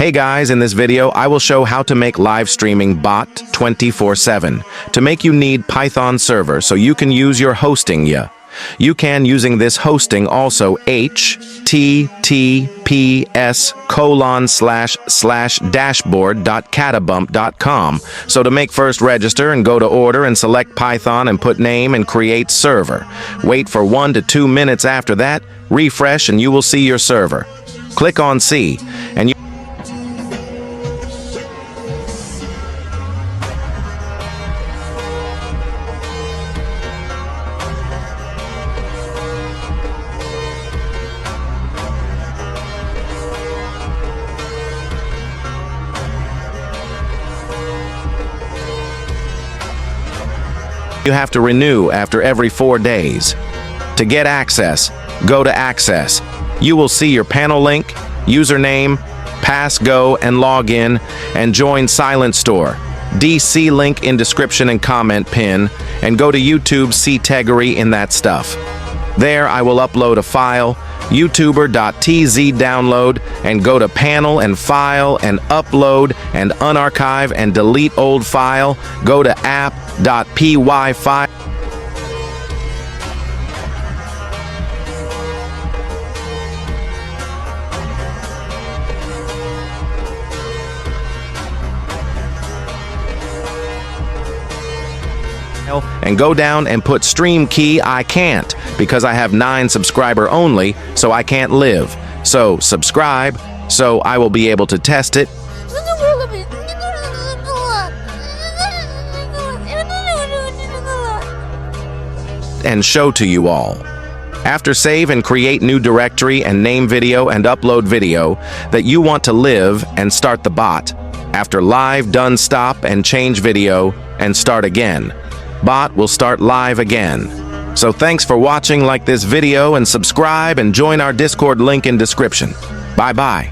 Hey guys, in this video, I will show how to make live streaming bot 24/7. To make you need Python server so you can use your hosting You can using this hosting also https://dashboard.catabump.com. So to make first register and go to order and select Python and put name and create server. Wait for 1 to 2 minutes after that, refresh and you will see your server. Click on C and you have to renew after every 4 days. To get access, go to Access. You will see your panel link, username, pass, go, and log in, and join Silent Store. DC link in description and comment pin, and go to YouTube, see Tegory in that stuff. There I will upload a file, youtuber.tz download, and go to panel and file and upload and unarchive and delete old file, go to app.py file. And go down and put stream key. I can't because I have 9 subscriber only, so I can't live. So subscribe so I will be able to test it and show to you all. After save and create new directory and name video and upload video that you want to live and start the bot. After live done stop and change video and start again. Bot will start live again. So thanks for watching, like this video and subscribe and join our Discord link in description. Bye bye.